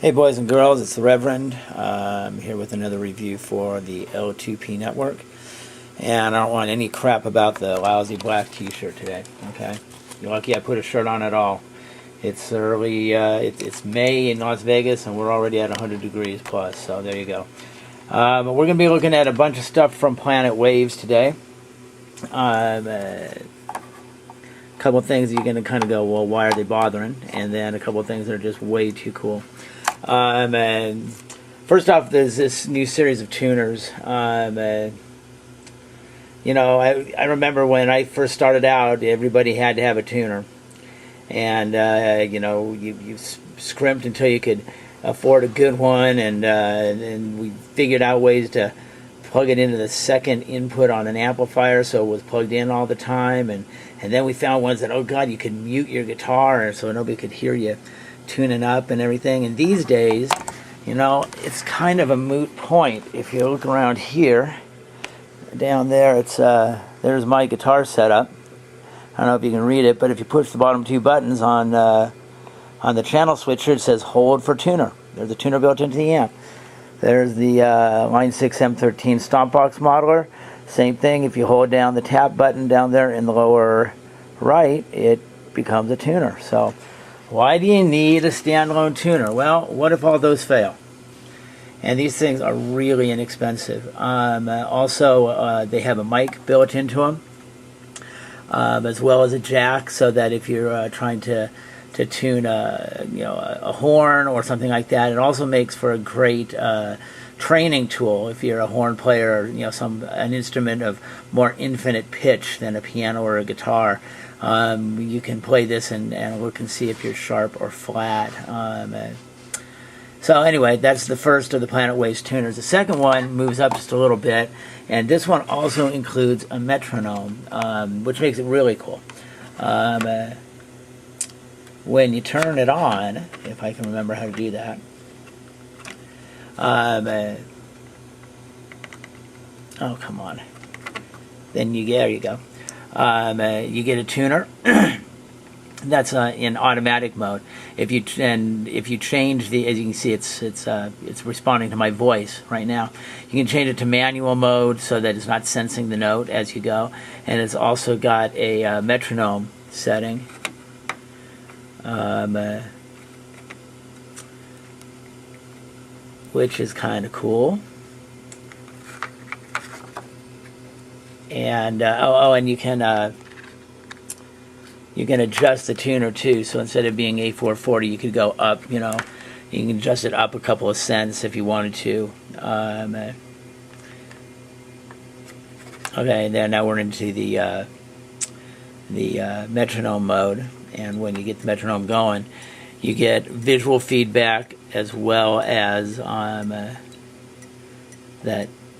Hey boys and girls, it's the Reverend. I'm here with another review for the L2P network. And I don't want any crap about the lousy black t-shirt today, okay? You're lucky I put a shirt on at all. It's early, it's May in Las Vegas and we're already at 100 degrees plus, so there you go. But we're going to be looking at a bunch of stuff from Planet Waves today. A couple of things you're going to kind of go, well, why are they bothering? And then a couple of things that are just way too cool. And first off, there's this new series of tuners. You know, I remember when I first started out, everybody had to have a tuner. And, you know, you scrimped until you could afford a good one. And we figured out ways to plug it into the second input on an amplifier so it was plugged in all the time. And then we found ones that, oh God, you could mute your guitar so nobody could hear you tuning up and everything. And these days, you know, it's kind of a moot point. If you look around here, down there, it's there's my guitar setup. I don't know if you can read it, but if you push the bottom two buttons on the channel switcher, it says hold for tuner. There's a tuner built into the amp. There's the Line 6 M13 stomp box modeler. Same thing, if you hold down the tap button down there in the lower right, it becomes a tuner. So why do you need a standalone tuner? Well, what if all those fail? And these things are really inexpensive. Also, they have a mic built into them, as well as a jack, so that if you're trying to tune a horn or something like that, it also makes for a great training tool if you're a horn player, or an instrument of more infinite pitch than a piano or a guitar. You can play this and look and see if you're sharp or flat. So anyway, that's the first of the Planet Waves tuners. The second one moves up just a little bit, and this one also includes a metronome, which makes it really cool. When you turn it on, if I can remember how to do that, oh come on, then there you go. You get a tuner. That's in automatic mode. If you change the, as you can see, it's responding to my voice right now. You can change it to manual mode so that it's not sensing the note as you go, and it's also got a metronome setting. Which is kind of cool. And and you can adjust the tuner too. So instead of being A440, you could go up. You can adjust it up a couple of cents if you wanted to. Okay, there. Now we're into the metronome mode, and when you get the metronome going, you get visual feedback as well as that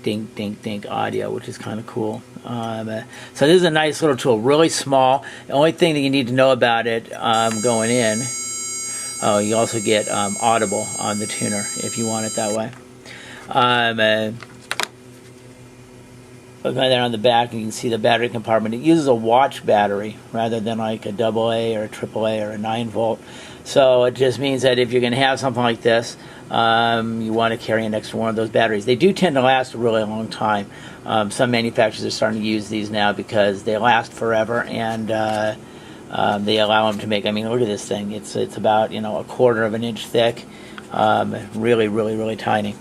dink, dink, dink audio, which is kind of cool. So this is a nice little tool, really small. The only thing that you need to know about it going in, you also get audible on the tuner if you want it that way. Look right there on the back, you can see the battery compartment. It uses a watch battery rather than like a AA or a AAA or a 9-volt. So it just means that if you're going to have something like this, you want to carry an extra one of those batteries. They do tend to last a really long time. Some manufacturers are starting to use these now because they last forever, and they allow them to make, I mean, look at this thing. It's about, a quarter of an inch thick. Really, really, really tiny.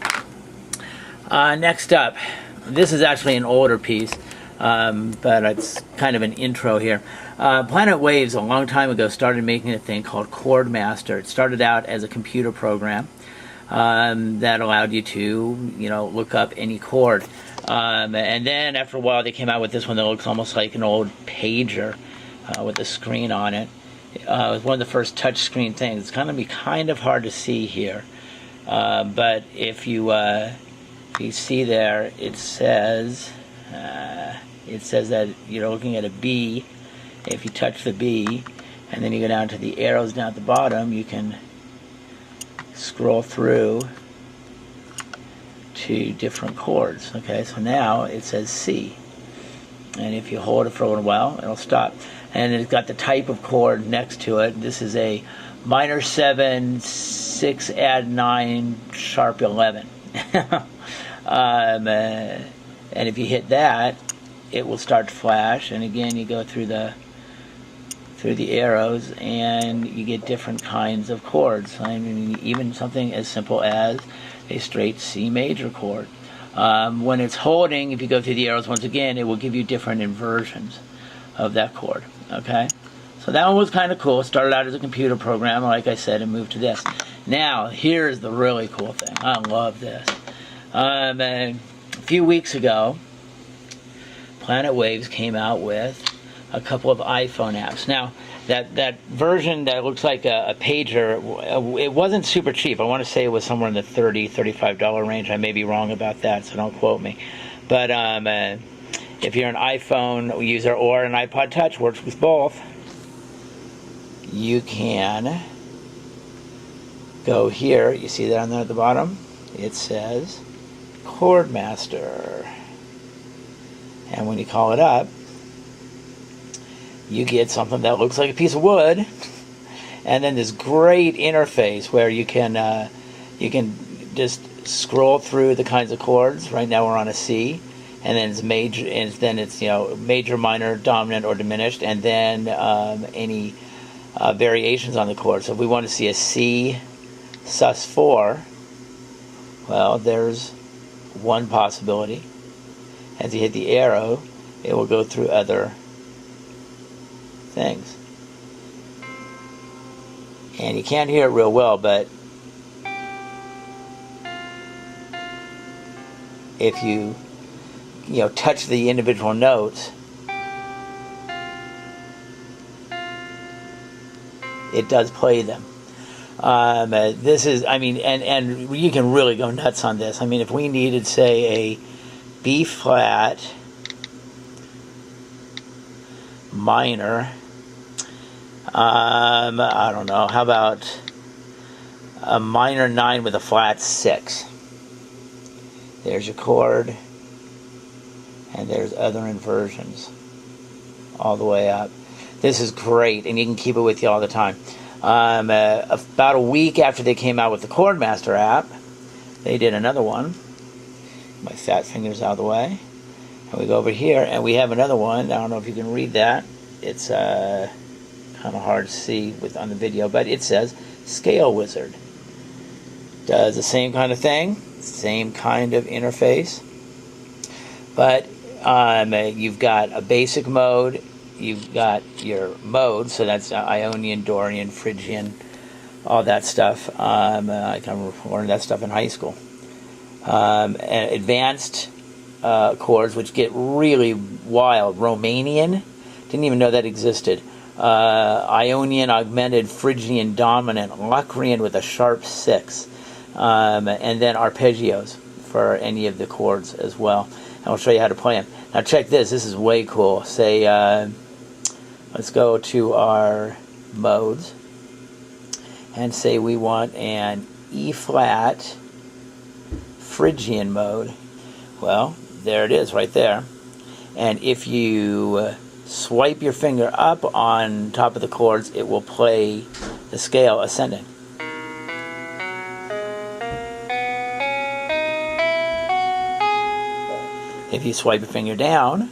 Next up, this is actually an older piece, but it's kind of an intro here. Planet Waves, a long time ago, started making a thing called Chord Master. It started out as a computer program that allowed you to, look up any chord. And then after a while, they came out with this one that looks almost like an old pager with a screen on it. It was one of the first touch screen things. It's going to be kind of hard to see here, but if you see there, it says that you're looking at a B. If you touch the B, and then you go down to the arrows down at the bottom, you can scroll through to different chords. Okay, so now it says C, and if you hold it for a little while, it'll stop. and it's got the type of chord next to it. This is a minor 7, 6 add 9, sharp 11. And if you hit that, it will start to flash. And again, you go through the arrows, and you get different kinds of chords. I mean, even something as simple as a straight C major chord. When it's holding, if you go through the arrows once again, it will give you different inversions of that chord. Okay, so that one was kind of cool. It started out as a computer program, like I said, and moved to this. Now, here's the really cool thing. I love this. A few weeks ago, Planet Waves came out with a couple of iPhone apps. Now, that version that looks like a pager, it wasn't super cheap. I want to say it was somewhere in the $30, $35 range. I may be wrong about that, so don't quote me. But if you're an iPhone user or an iPod Touch, works with both, you can go here. You see that on there at the bottom? It says Chord Master. And when you call it up, you get something that looks like a piece of wood, and then this great interface where you can just scroll through the kinds of chords. Right now we're on a C, and then it's major, and then it's major, minor, dominant, or diminished, and then any variations on the chord. So if we want to see a C sus4, well, there's one possibility. As you hit the arrow, it will go through other things. And you can't hear it real well, but if you touch the individual notes, it does play them. This is, I mean, and you can really go nuts on this. I mean, if we needed, say, a B flat minor, I don't know, how about a minor 9 with a flat 6? There's your chord, and there's other inversions all the way up. This is great, and you can keep it with you all the time. About a week after they came out with the Chord Master app, they did another one. My fat finger's out of the way. And we go over here, and we have another one. I don't know if you can read that. It's kind of hard to see on the video, but it says Scale Wizard. Does the same kind of thing, same kind of interface. But you've got a basic mode. You've got your mode, so that's Ionian, Dorian, Phrygian, all that stuff. I can learn that stuff in high school. Advanced chords, which get really wild. Romanian, didn't even know that existed. Ionian, augmented, Phrygian, dominant, Locrian with a sharp 6, and then arpeggios for any of the chords as well. And I'll show you how to play them. Now check this. This is way cool. Say, let's go to our modes and say we want an E flat Phrygian mode. Well, there it is right there. And if you swipe your finger up on top of the chords, it will play the scale ascending. If you swipe your finger down,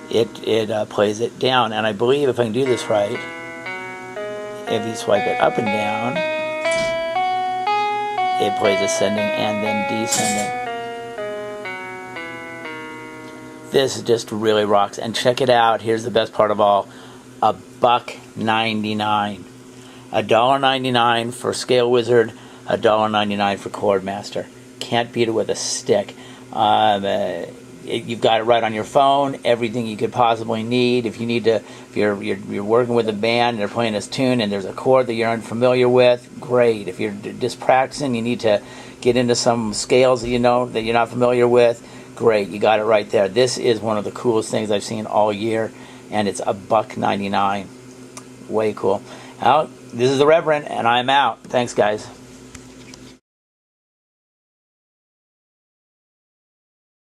it plays it down. And I believe, if I can do this right, if you swipe it up and down, it plays ascending and then descending. This just really rocks. And check it out. Here's the best part of all. $1.99. $1.99 for Scale Wizard. $1.99 for Chord Master. Can't beat it with a stick. You've got it right on your phone. Everything you could possibly need. If you need to, if you're working with a band and they're playing this tune and there's a chord that you're unfamiliar with, great. If you're just practicing, you need to get into some scales that that you're not familiar with, great. You got it right there. This is one of the coolest things I've seen all year, and it's $1.99. Way cool. Well, this is the Reverend, and I'm out. Thanks, guys.